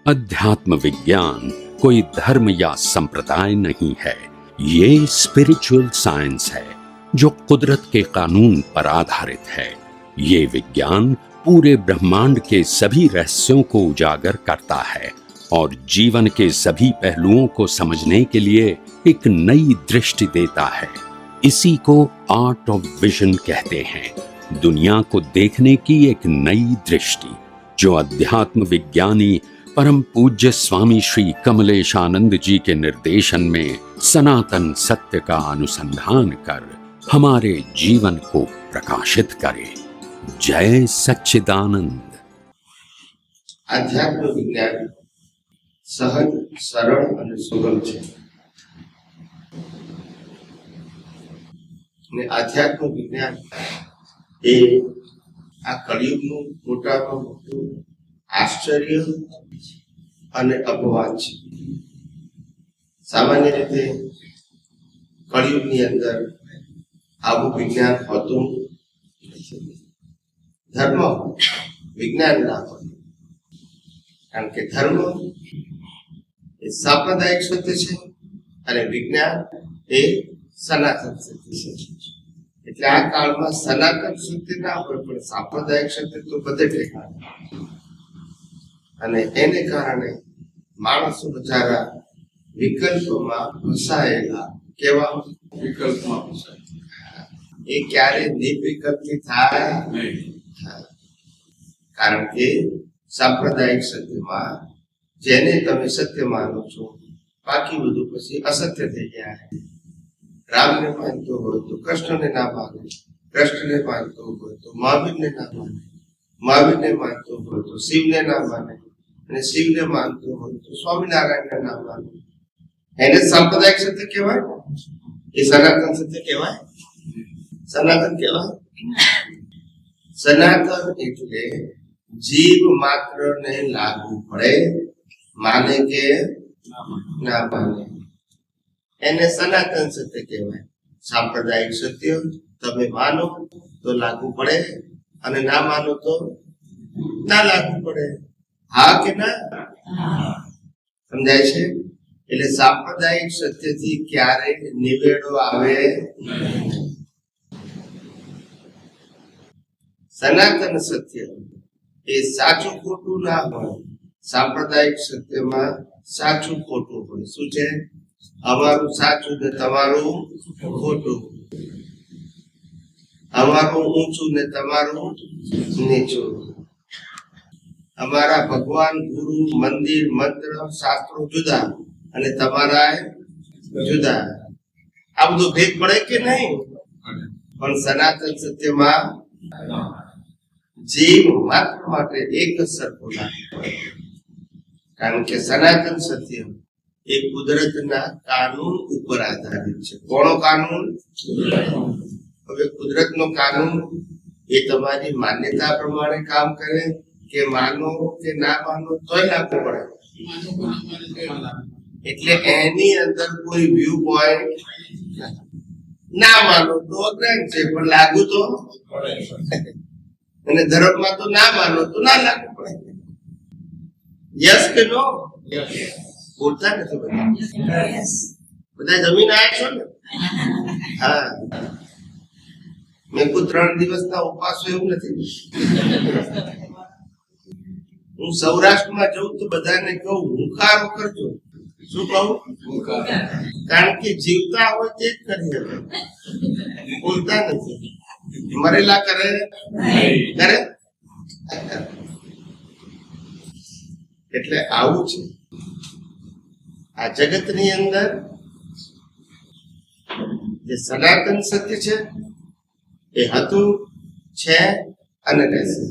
अध्यात्म विज्ञान कोई धर्म या संप्रदाय नहीं है, ये स्पिरिचुअल साइंस है जो कुदरत के कानून पर आधारित है। ये विज्ञान पूरे ब्रह्मांड के सभी रहस्यों को उजागर करता है और जीवन के सभी पहलुओं को समझने के लिए एक नई दृष्टि देता है। इसी को आर्ट ऑफ विजन कहते हैं, दुनिया को देखने की एक नई दृष्टि, जो अध्यात्म विज्ञानी परम पूज्य स्वामी श्री कमलेशानंद जी के निर्देशन में सनातन सत्य का अनुसंधान कर हमारे जीवन को प्रकाशित करे। जय सच्चिदानंद। आध्यात्म विज्ञान सहज, सरल અને સુગમ છે અને આધ્યાત્મ વિજ્ઞાન એ આ કળિયુગનું મોટામાં મોટું આશ્ચર્ય અને અપવાદ છે। સામાન્ય રીતે કળિયુગની અંદર આવું વિજ્ઞાન હોતું નથી। ધર્મ વિજ્ઞાન ના હોય, કારણ કે ધર્મ એ સાંપ્રદાયિક સત્ય છે અને વિજ્ઞાન એ સનાતન સત્ય છે। એટલે આ કાળમાં સનાતન સત્ય ના હોય પણ સાંપ્રદાયિક સત્ય તો બધે ઠેકાણે, અને એને કારણે માણસો બચારા વિકલ્પમાં ફસાયેલા। કેવા વિકલ્પમાં ફસાયેલા? એ ક્યારે નિર્વિકલ્પી થાય નહીં, કારણ કે સાંપ્રદાયિક સત્યમાં જેને તમે સત્ય માનો છો બાકી બધું પછી અસત્ય થઈ ગયા છે। રામને માનતો હોય તો કૃષ્ણને ના માને, કૃષ્ણને માનતો હોય તો મહાવીરને ના માને, મહાવીરને માનતો હોય તો શિવને ના માને, અને શિવને માનતો હોય તો સ્વામિનારાયણને ના માને। એને સાંપ્રદાયિક સત્ય કહેવાય, એ સનાતન સત્ય કહેવાય? સનાતન કહેવાય? સનાતન એટલે જીવ માત્ર ને લાગુ પડે, માને કે ના માને, એને સનાતન સત્ય કહેવાય। સાંપ્રદાયિક સત્ય તમે માનો તો લાગુ પડે અને ના માનો તો ના લાગુ પડે। હા કે ના? સમજાય છે? એટલે સાંપ્રદાયિક સત્યથી ક્યારેય નિવેડો આવે નહીં। સનાતન સત્ય એ સાચું ખોટું ના હોય, સાંપ્રદાયિક સત્યમાં સાચું ખોટું હોય। શું છે? અમારું સાચું ને તમારું ખોટું, અમારું ઊંચું ને તમારું નીચું, અમારા ભગવાન, ગુરુ, મંદિર, મંત્ર, શાસ્ત્રો જુદા અને તમારા જુદા। આ બધું ભેદ પડે કે નહીં? પણ સનાતન સત્યમાં જીવ માત્ર માટે એક જ સરખું લાગુ પડે, કારણ કે સનાતન સત્ય એ કુદરતના કાનૂન ઉપર આધારિત છે। કોનો કાનૂન? હવે કુદરતનો કાનૂન એ તમારી માન્યતા પ્રમાણે કામ કરે કે માનો કે ના માનો તોય લાગુ પડે। એટલે એની અંદર કોઈ વ્યૂ પોઈન્ટ ના માનો તો અગ્રહ છે પણ લાગુ તો પડે, અને ધર્મમાં તો ના માનો તો ના લાગુ પડે। યસ કે નો? બોલતા નથી બધા? બધા જમીન આયા છો ને? હા, મેં કોઈ 3 દિવસના ઉપવાસો એવું નથી। હું સૌરાષ્ટ્રમાં જઉં તો બધાને કહું હુંકારો કરજો। શું કહું? કારણ કે જીવતા હોય તે જ કરી શકે, બોલતા નથી। મરેલા કરે કરે? એટલે આવું છે આ જગતની અંદર। જે સનાતન સત્ય છે એ હતું, છે અને રહેશે,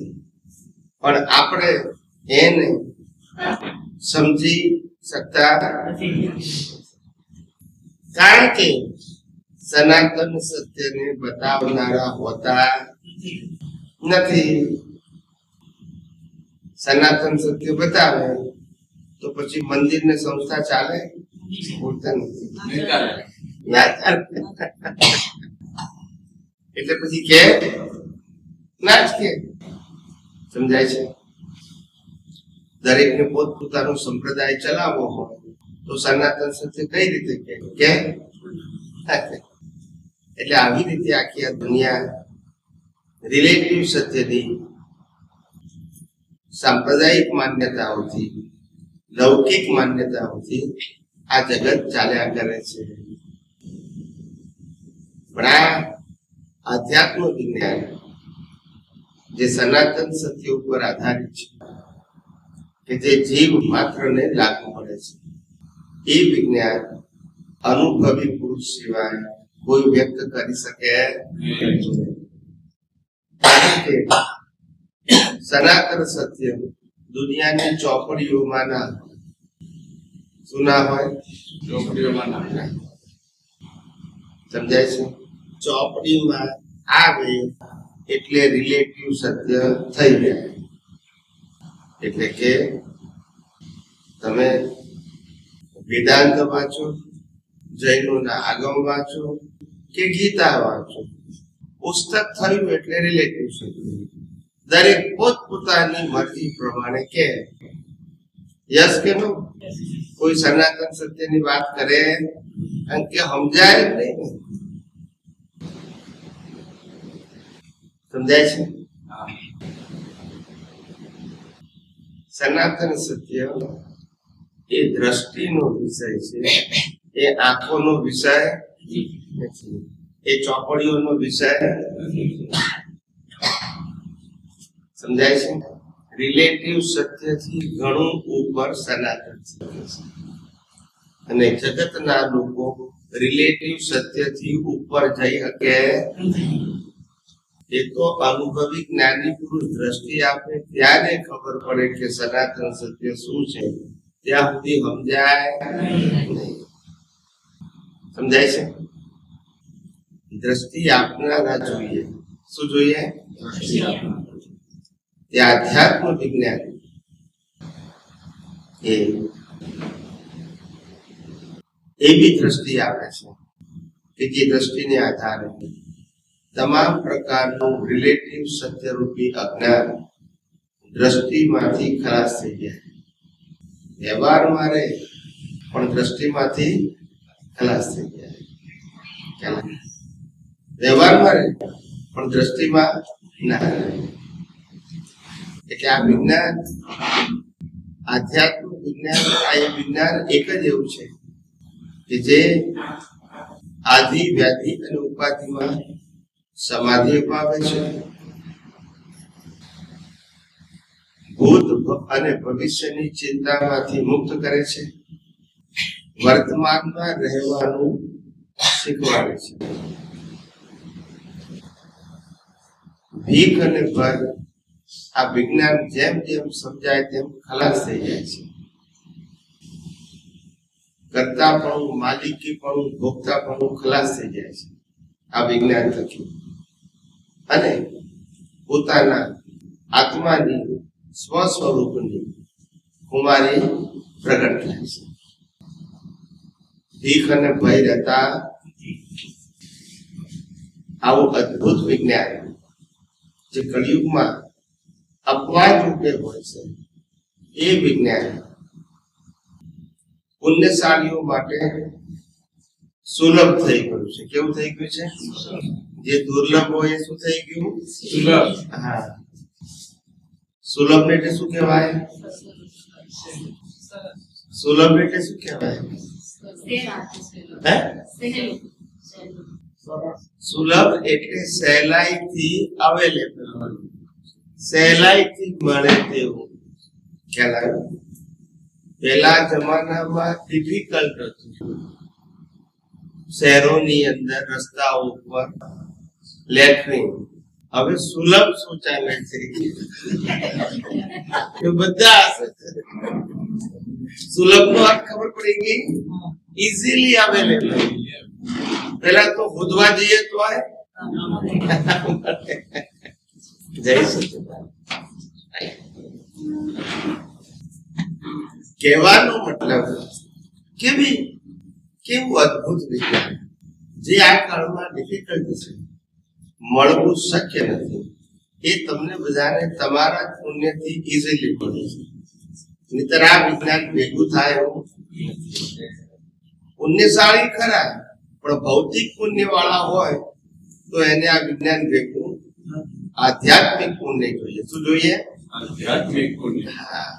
પણ આપણે એને સમજી શકતા નથી, કારણ કે સનાતન સત્યને બતાવનારા હોતા નથી। સનાતન સત્ય બતાવે તો પછી મંદિર ને સંસ્થા ચાલે? બોલતા નથી, ના ચાલે। એટલે પછી કે ના જ કે, સમજાય છે? દરેકને પોતપોતાનો સંપ્રદાય ચલાવવો હોય તો સનાતન સત્ય કઈ રીતે કે એટલે આવી રીતે આખી આ દુનિયા રિલેટિવ સત્યની સાંપ્રદાયિક માન્યતાઓથી લૌકિક માન્યતાઓથી આ જગત ચાલ્યા કરે છે. પણ આ આધ્યાત્મ વિજ્ઞાન જે સનાતન સત્ય ઉપર આધારિત છે કે જે જીવ માત્રને લાગુ પડે છે, એ વિજ્ઞાન અનુભવી પુરુષ સિવાય કોઈ વ્યક્ત કરી શકે નહીં. સનાતન સત્ય દુનિયાની ચોપડીઓમાં ના શું ના હોય, ચોપડીઓમાં ના સમજાય છે. ચોપડીમાં આવે એટલે રિલેટિવ સત્ય થઈ જાય. એટલે કે તમે વેદાંત વાંચો, જૈનોના આગમ વાંચો કે ગીતા વાંચો, પુસ્તક થયું એટલે રિલેટિવ સત્ય. દરેક પોતપોતાની મરજી પ્રમાણે કે યસ કે નો. કોઈ સનાતન સત્યની વાત કરે કારણ કે સમજાય જ નહીં. સમજાય છે? સનાતન સત્ય એ દ્રષ્ટિનો વિષય છે, એ આંખોનો વિષય નથી, એ ચોપડીઓનો વિષય. સમજાય છે? રિલેટિવ સત્યથી ઘણું ઉપર સનાતન સત્ય છે. અને જગતના લોકો રિલેટિવ સત્યથી ઉપર જઈ શકે. એ તો અનુભવી જ્ઞાની પુરુષ દ્રષ્ટિ આપે ત્યારે ખબર પડે કે સનાતન સત્ય શું છે. ત્યાં સુધી સમજાય નહીં. સમજાય છે? દ્રષ્ટિ આપનારા જોઈએ. શું જોઈએ? તે આધ્યાત્મ વિજ્ઞાન એ એવી દ્રષ્ટિ આપે છે કે જે દ્રષ્ટિને આધારે તમામ પ્રકારનું રિલેટિવ સત્યરૂપી અજ્ઞાન દ્રષ્ટિમાંથી ખલાસ થઈ જાય. વ્યવહારમાં રહે પણ દ્રષ્ટિમાંથી ખલાસ થઈ જાય. વ્યવહારમાં રહે પણ દ્રષ્ટિમાં ના રહે. એટલે આ વિજ્ઞાન, આધ્યાત્મિક વિજ્ઞાન, આ વિજ્ઞાન એક જ એવું છે કે જે આદિ વ્યાધિ અને ઉપાધિમાં સમાધિ અપાવે છે, ભૂત અને ભવિષ્યની ચિંતામાંથી મુક્ત કરે છે, વર્તમાનમાં રહેવાનું શીખવાડે છે. ભીખ અને ભય આ વિજ્ઞાન જેમ જેમ સમજાય તેમ ખલાસ થઈ જાય છે. કર્તાપણું, માલિકીપણું, ભોગતાપણું ખલાસ થઈ જાય છે આ વિજ્ઞાન થકી. અને પોતાના આત્માની સ્વ સ્વરૂપની કુમારી પ્રગટ થાય છે. ભીખ અને ભય રહેતા આવું અદ્ભુત વિજ્ઞાન જે કળિયુગમાં અપવાદ રૂપે હોય છે, એ વિજ્ઞાન પુણ્યશાળીઓ માટે સુલભ થઈ ગયું છે. કેવું થઈ ગયું છે? જે દુર્લભ હોય એ શું થઈ ગયું? સુલભ. હા, સુલભ એટલે શું કહેવાય? સુલભ એટલે શું કહેવાય? સુલભ એટલે સહેલાઈથી અવેલેબલ, સહેલાઈથી મળે તેવું ખ્યાલ આવ્યો. પહેલા જમાનામાં ડિફિકલ્ટ હતું. શહેરોની અંદર રસ્તાઓ ઉપર લેટ્રિન, હવે સુલભ શૌચાલય થઈ ગયું. બધા સુલભ નો અર્થ ખબર પડી ગઈ? Easily available. પેલા તો ખોદવા જઈએ તો જઈ શકે. કહેવાનો મતલબ કેવું અદ્ભુત વિજ્ઞાન જે આ કાળમાં ડિફિકલ્ટ છે, મળવું શક્ય નથી, એ તમને બધાને તમારા પુણ્યથી ઇઝીલી મળે છે. નહીતર આ વિજ્ઞાન ભેગું થાય એવું પુણ્યશાળી ખરા, પણ ભૌતિક પુણ્ય વાળા હોય તો એને આ વિજ્ઞાન ભેગું આધ્યાત્મિક પુણ્ય જોઈએ. શું જોઈએ? આધ્યાત્મિક પુણ્ય. હા,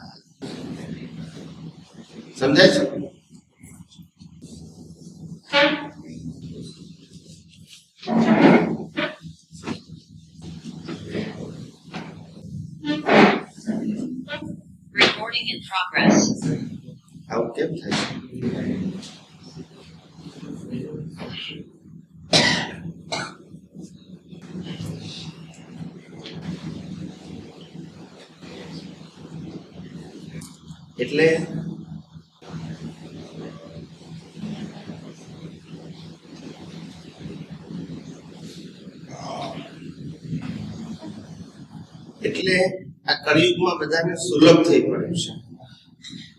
સમજાય છે? Recording in progress. આવું કેમ થાય છે? એટલે આ કળિયુગમાં બધાને સુલભ થઈ પડ્યું છે.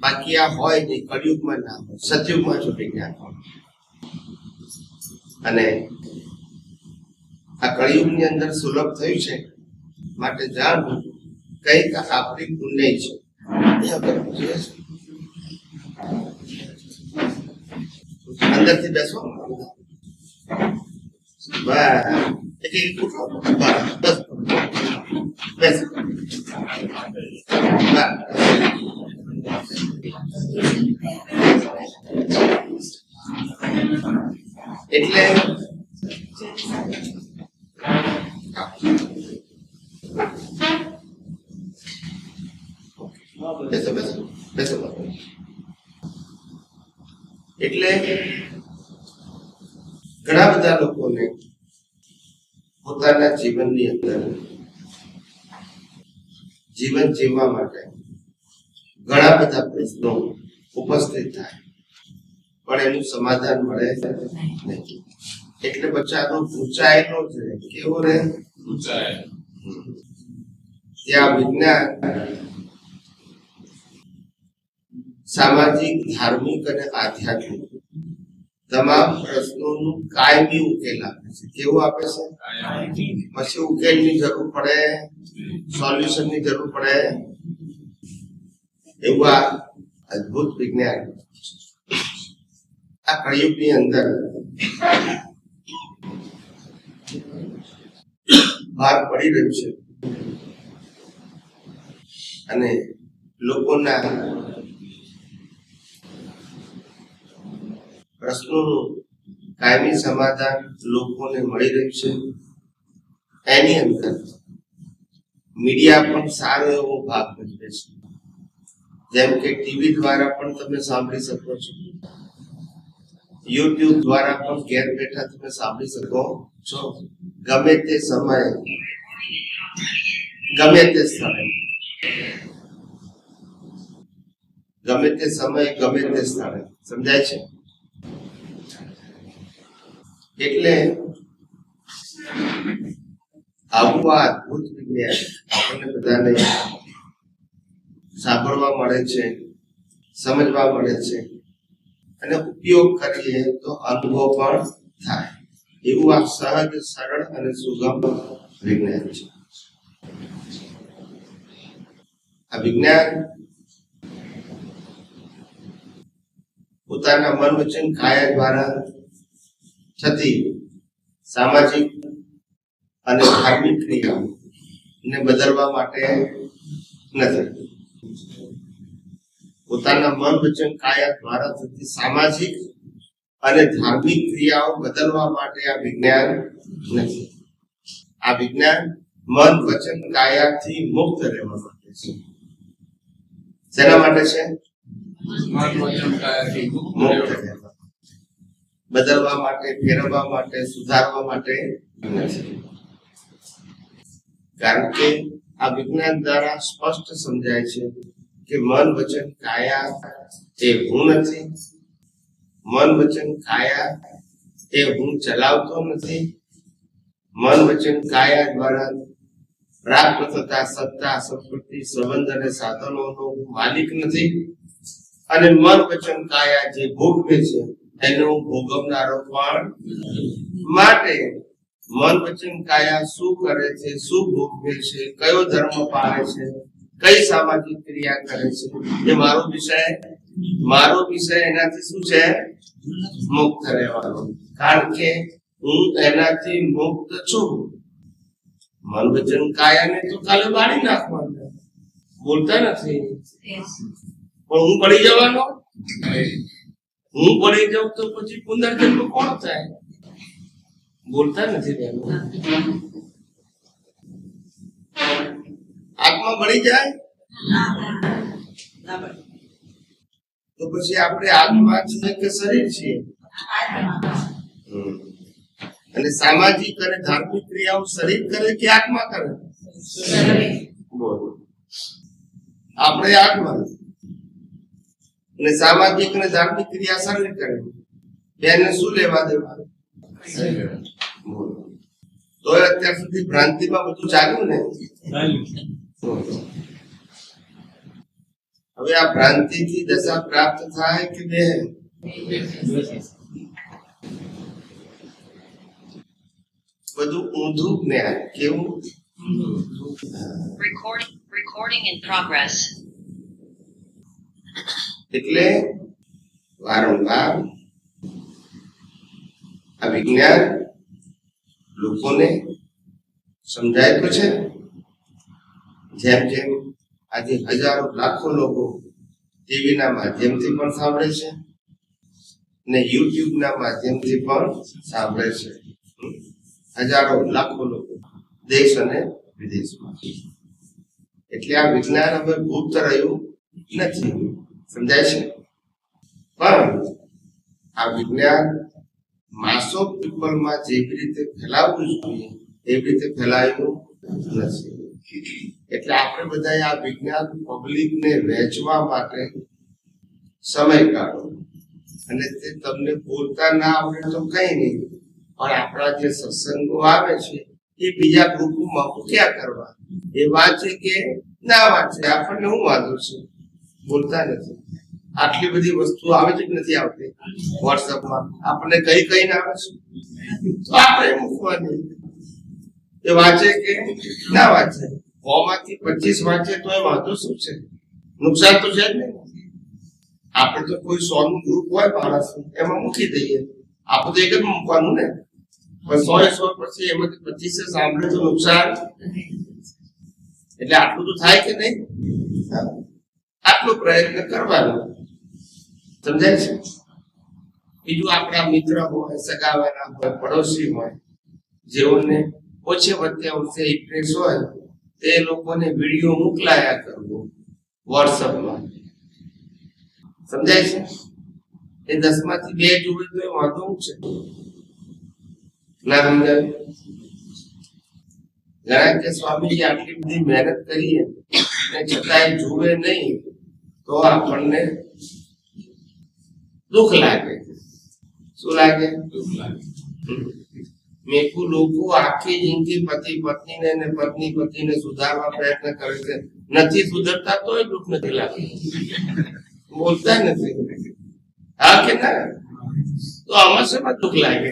બાકી આ હોય નહીં, કળિયુગમાં ના હોય, સતયુગમાં જો વિજ્ઞાન હોય. અને આ કળિયુગની અંદર સુલભ થયું છે માટે જાણવું કઈક આપણી પુણ્ય છે. અંદરથી બેસો. બસ એક એક ઉઠો. બસ બેસ. એટલે બેસો બેસો બેસો. એટલે ઘણા બધા લોકોને પોતાના જીવનની અંદર જીવન જીવવા માટે ઘણા બધા પ્રશ્નો ઉપસ્થિત થાય, પણ એનું સમાધાન મળે નહીં. એટલે બચ્ચાનો પૂછાયેલો જ રહે. કેવો રહે? ત્યાં વિજ્ઞાન સામાજિક, ધાર્મિક અને આધ્યાત્મિક તમામ પ્રશ્નોનું કાયમી ઉકેલ આપે છે. કેવું આપે છે? પછી ઉકેલની જરૂર પડે, સોલ્યુશનની જરૂર પડે, એવું આ અદ્ભુત વિજ્ઞાન આ કળિયુગની અંદર બહાર પડી રહ્યું છે. અને લોકોના પ્રશ્નોનું કાયમી સમાધાન લોકોને મળી રહ્યું છે. એની અંદર મીડિયા પણ સારો એવો ભાગ ભજવે છે. જેમ કે ટીવી દ્વારા પણ તમે સાંભળી શકો છો, યુટ્યુબ દ્વારા પણ ઘેર બેઠા તમે સાંભળી શકો છો. ગમે તે સમયે, ગમે તે સ્થળે, ગમે તે સમયે, ગમે તે સ્થળે. સમજાય છે? એટલે આવું આ અદ્ભુત વિજ્ઞાન આપણને બધાને સાંભળવા મળે છે, સમજવા મળે છે, અને ઉપયોગ કરીએ તો અનુભવ પણ થાય એવું આ સહજ, સરળ અને સુગમ વિજ્ઞાન છે. આ વિજ્ઞાન પોતાના મન, વચન, કાયા દ્વારા થતી સામાજિક અને ધાર્મિક ક્રિયાઓને બદલવા માટે નથી. પોતાના મન, વચન, કાયા દ્વારા થતી સામાજિક અને ધાર્મિક ક્રિયાઓ બદલવા માટે આ વિજ્ઞાન નથી. આ વિજ્ઞાન મન, વચન, કાયાથી મુક્ત રહેવા માટે છે. શેના માટે છે? મુક્ત રહેવા, બદલવા માટે, ફેરવવા માટે, સુધારવા માટે નથી. કારણ કે આ વિજ્ઞાન દ્વારા સ્પષ્ટ સમજાય છે કે મન, વચન, કાયા એ હું નથી. મન, વચન, કાયા એ હું ચલાવતો નથી. મન, વચન, કાયા દ્વારા પ્રાપ્ત થતા સત્તા, સંપત્તિ, સંબંધ અને સાધનોનો હું માલિક નથી. અને મન, વચન, કાયા જે ભોગવે છે એનો ભોગવનારો પણ માટે મન, વચન, કાયા શું કરે છે, શું ભોગવે છે, કયો ધર્મ પાળે છે, કઈ સામાજિક ક્રિયા કરે છે એ મારો વિષય એનાથી શું છે મુક્ત રહેવાનો, કારણ કે હું એનાથી મુક્ત છું. મન વચન કાયાને તો કાલે બાળી નાખવાનું, બોલતા નથી પણ હું પડી જવાનો. હું પડી જાઉં તો પછી પુનર્જન્મ કોણ થાય? બોલતા નથી બેનો. આત્મા બળી જાય તો પછી આપણે આત્મા છીએ કે શરીર છીએ? અને સામાજિક અને ધાર્મિક ક્રિયાઓ શરીર કરે કે આત્મા કરે? બોલો. આપણે આત્મા અને સામાજિક અને ધાર્મિક ક્રિયા શરીર કરે. બેને શું લેવા દેવા? બોલો. તો અત્યાર સુધી ભ્રાંતિમાં બધું ચાલ્યું ને. હવે આ ભ્રાંતિ થી દશા પ્રાપ્ત થાય કે બે? બધું ઊંધું જ્ઞાન. કેવું? Recording in progress. એટલે વારંવાર આ વિજ્ઞાન લોકોને સમજાય તો છે. જેમ જેમ આજે હજારો લાખો લોકો ટીવી ના માધ્યમથી પણ સાંભળે છે ને યુટ્યુબ ના માધ્યમથી પણ સાંભળે છે. હજારો લાખો લોકો દેશ અને વિદેશમાં. એટલે આ વિજ્ઞાન હવે ગુપ્ત રહ્યું નથી. સમજાય છે? પણ આ વિજ્ઞાન માસ ઓફ પીપલમાં જેવી રીતે ફેલાવવું જોઈએ એવી રીતે ફેલાયું નથી. એટલે આપણે બધા આ વિજ્ઞાન પબ્લિકને વહેંચવા માટે સમય કાઢો. અને તે તમને બોલતા ના આવડે તો કઈ નહીં, પણ આપણા જે સત્સંગો આવે છે એ બીજા ગ્રુપમાં મૂક્યા કરવા. એ વાંચે કે ના વાંચે આપણને શું વાંધો છે? બોલતા નથી. આટલી બધી વસ્તુ આવે છે કે નથી આવતી વોટ્સઅપમાં? આપણને કઈ ના આવે છે તો આપણે મૂકવાની. એ વાંચે કે ના વાંચે? 100 માંથી 25 વાંચે તો એ વાંધો શું છે? નુકસાન તો છે જ નહીં. આપણે તો કોઈ 100 નું ગ્રુપ હોય માણસ એમાં મૂકી દઈએ. આપણે તો એક જ મૂકવાનું ને. પણ 100 પછી એમાંથી 25 સાંભળે તો નુકસાન. એટલે આટલું તો થાય કે નહીં? આટલો પ્રયત્ન કરવાનો. સમજાય છે? બીજું આપણા મિત્ર હોય, સગાવાના હોય, પડોશી હોય, જેઓને ઓછે વચ્ચે ઇન્ટરેસ્ટ હોય તે લોકોને વિડીયો મોકલાયા કરવો વોટ્સઅપમાં. સમજાય છે? એ 10 માંથી 2 જોવે તો એ વાંધો છે ના? સમજાય? ઘણા કે સ્વામીજી આટલી બધી મહેનત કરીએ ને છતાંય જુએ નહીં તો આપણને દુઃખ લાગે. શું લાગે? દુઃખ લાગે. મેકુ લોકો આખી જિંદગી પતિ પત્નીને ને પત્ની પતિને સુધારવા પ્રયત્ન કરે છે, નથી સુધરતા તોય દુઃખ નથી લાગતું. બોલતા નથી. હા કે ના? તો આમાં શેમાં દુઃખ લાગે?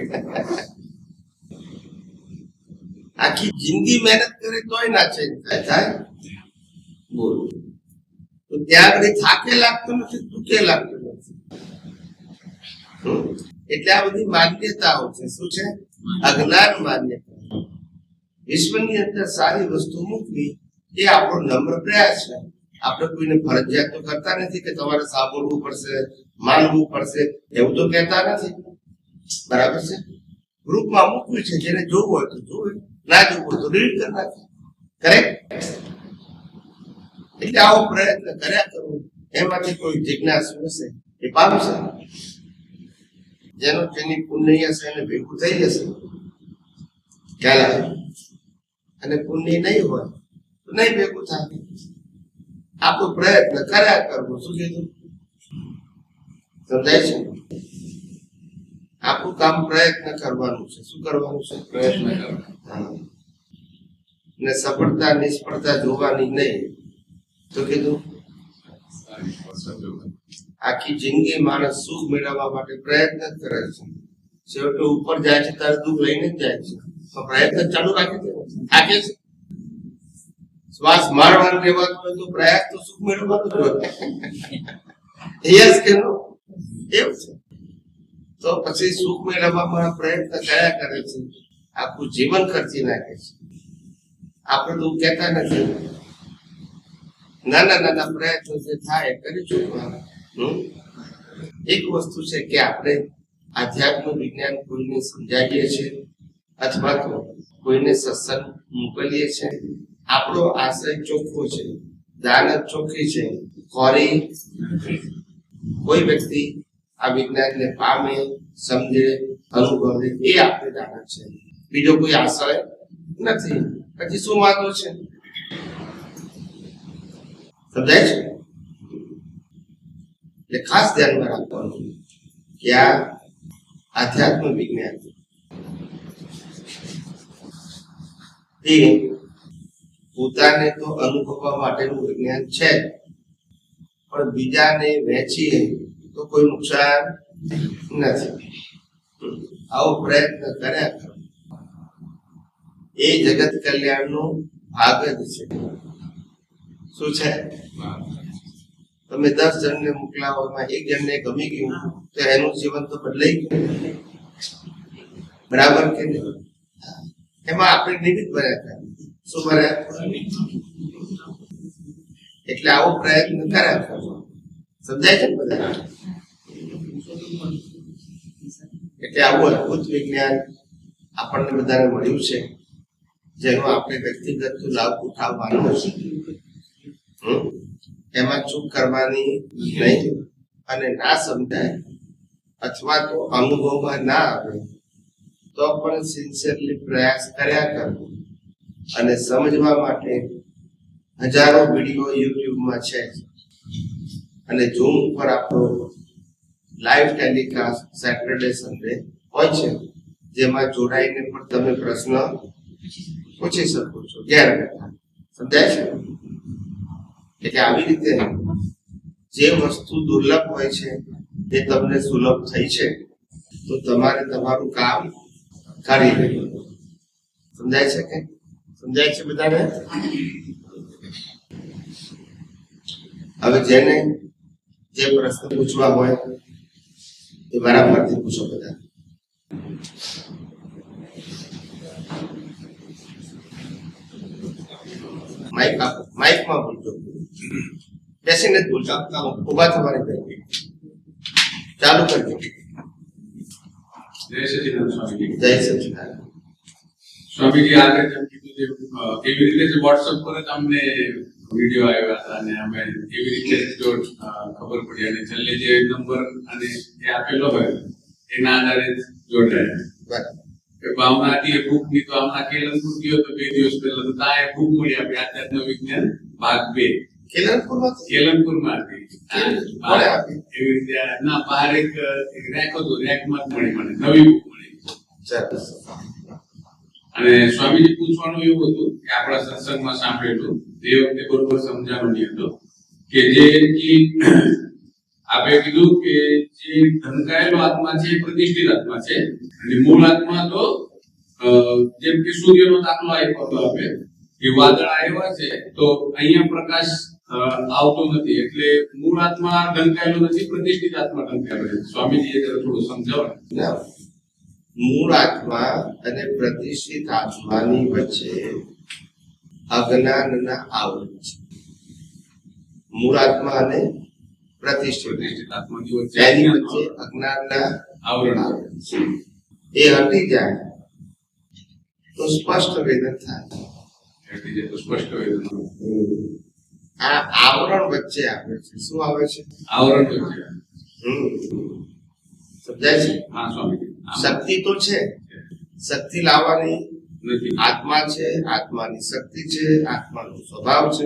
આખી જિંદગી મહેનત કરે તોય ના ચેન્જ થાય. બોલો. તો ત્યાં આગળ થાકે લાગતું નથી, દુઃખે લાગતું નથી. એટલે આ બધી માન્યતાઓ છે. શું છે? અજ્ઞાન માન્યતા. વિશ્વની અંદર સારી વસ્તુ મૂકવી એ આપણો નમ્ર પ્રયાસ છે. આપણે કોઈને ફરજિયાત તો કરતા નથી કે તમારે સાંભળવું પડશે, માનવું પડશે, એવું તો કહેતા નથી. બરાબર છે? ગ્રુપમાં મૂકવું છે. જેને જોવું હોય તો જોવે, ના જોવું હોય તો રીડ કરી નાખે. કરેક્ટ? એટલે આવો પ્રયત્ન કર્યા કરવો. એમાંથી કોઈ જિજ્ઞાસુ હશે એ પામશે. જેની પુણ્ય હશે એને ભેગું થઈ જશે. ખ્યાલ આવે? અને પુણ્ય નહીં હોય તો નહીં ભેગું થાય. આપણો પ્રયત્ન કર્યા કરવો. શું કીધું? સમજાય છે? આપણું કામ પ્રયત્ન કરવાનું છે. શું કરવાનું છે? પ્રયત્ન કરવાનો. ને સફળતા નિષ્ફળતા જોવાની નહીં. તો કીધું આખી જિંદગી માણસ સુખ મેળવવા માટે પ્રયત્ન કરે છે. છેવટે ઉપર જાય છે ત્યારે દુઃખ લઈને જ જાય છે. તો પ્રયત્ન ચાલુ રાખે છે. થાકે છે. શ્વાસ મારવાનું કહેવાતું હોય તો પ્રયાસ તો સુખ મેળવવાનું જ હોય યસ કે નો એવું છે તો પછી સુખ મેળવવા માટે પ્રયત્ન કર્યા કરે છે આખું જીવન ખર્ચી નાખે છે આપણે તો કહેતા નથી નાના નાના પ્રયત્નો જે થાય કરી ચૂકવાના એક વસ્તુ છે કે આપણે આધ્યાત્મ વિજ્ઞાન કોઈને સમજાવીએ છીએ અથવા તો કોઈને સત્સંગ મોકલીએ છીએ આપણો આશય ચોખ્ખો છે દાનત ચોખ્ખી છે ખોરી કોઈ વ્યક્તિ આ વિજ્ઞાનને પામે સમજે અનુભવે એ આપણે દાનત છે બીજો કોઈ આશય નથી પછી શું વાંધો છે સમજાય છે એટલે ખાસ ધ્યાનમાં રાખવાનું કે આ આધ્યાત્મ વિજ્ઞાન એ પોતાને તો અનુભવવા માટેનું વિજ્ઞાન છે પણ બીજાને વહેંચીએ તો કોઈ નુકસાન નથી આવો પ્રયત્ન કર્યા કરો એ જગત કલ્યાણનો ભાગ જ છે શું છે તમે 10 જણને મોકલાવો એમાં એક જણને ગમી ગયું તો એનું જીવન તો બદલાઈ ગયું બરાબર કે નહીં એમાં આપણે નિમિત્ત બન્યા હતા શું બન્યા એટલે આવો પ્રયત્ન કર્યા કરવો સમજાય છે બધા એટલે આવું અદભુત વિજ્ઞાન આપણને બધાને મળ્યું છે જેનો આપણે વ્યક્તિગત લાભ ઉઠાવવાનો છે એમાં ચૂક કરવાની નહીં અને ના સમજાય અથવા તો અનુભવમાં ના આવે તો પણ સિન્સિયરલી પ્રયાસ કર્યા કરવો અને સમજવા માટે હજારો વિડીયો યુટ્યુબમાં છે અને ઝૂમ ઉપર આપણો લાઈવ ટેલિકાસ્ટ સેટરડે સન્ડે હોય છે જેમાં જોડાઈને પણ તમે પ્રશ્ન પૂછી શકો છો ઘેર બેઠા સમજાય છે એટલે આવી રીતે જે વસ્તુ દુર્લભ હોય છે એ તમને સુલભ થઈ છે તો તમારે તમારું કામ કરી લેવું સમજાય છે કે સમજાય છે બધાને હવે જેને જે પ્રશ્ન પૂછવા હોય એ બરાબરથી પૂછો બધા માઇકમાં બોલજો બેસીને જ બોલજો ઉભા થવાની ચાલુ કરજો જય સચિદાનંદ સ્વામીજી. જય સચિદાનંદ સ્વામીજી આગળ જેમ કીધું એવી રીતે જ વોટ્સઅપ પર જ અમને વિડીયો આવ્યા હતા અને અમે એવી રીતે જો ખબર પડી અને છેલ્લે જે નંબર અને એ આપેલો હોય એના આધારે જોડાયા બરાબર કે ભાવનાથી ભૂખ ની તો હમણાં કેલનપુર ગયો તો 2 દિવસ પહેલા તો ત્યાં એ ભૂખ મળી આપી આધ્યાત્મ વિજ્ઞાન ભાગ 2 કેલનપુરમાં હતી એવી રીતે ના બહાર એક રેક હતો રેકમાં જ મળી મને નવી ભૂખ મળી અને સ્વામીજી પૂછવાનું એવું હતું કે આપણા સત્સંગમાં સાંભળેલું તે વખતે બરોબર સમજાણું નહીં હતું કે જે આપે કીધું કે જે ઢંકાયેલો આત્મા છે એ પ્રતિષ્ઠિત આત્મા છે અને મૂળ આત્મા તો જેમ કે સૂર્યનો દાખલો આપ્યો હતો આપે કે વાદળ આવ્યા છે તો અહીંયા પ્રકાશ આવતો નથી એટલે મૂળ આત્મા ઢંકાયેલો નથી પ્રતિષ્ઠિત આત્મા ઢંકાયેલો છે સ્વામીજીએ જરા થોડું સમજાવો મૂળ આત્મા અને પ્રતિષ્ઠિત આત્માની વચ્ચે અજ્ઞાનના આવરણ છે મૂળ આત્મા અને પ્રતિષ્ઠિત આત્માની વચ્ચે અજ્ઞાનના આવરણ આવે છે એ હટી જાય તો સ્પષ્ટ વેદન થાય હટી જાય તો સ્પષ્ટ વેદન આ આવરણ વચ્ચે આવે છે શું આવે છે આવરણ વચ્ચે સમજાય છે હા સ્વામીજી શક્તિ તો છે શક્તિ લાવવાની નથી આત્મા છે આત્માની શક્તિ છે આત્માનો સ્વભાવ છે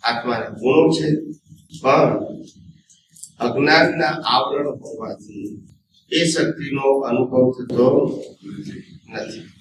આત્માના ગુણો છે પણ અજ્ઞાનના આવરણ હોવાથી એ શક્તિનો અનુભવ થતો નથી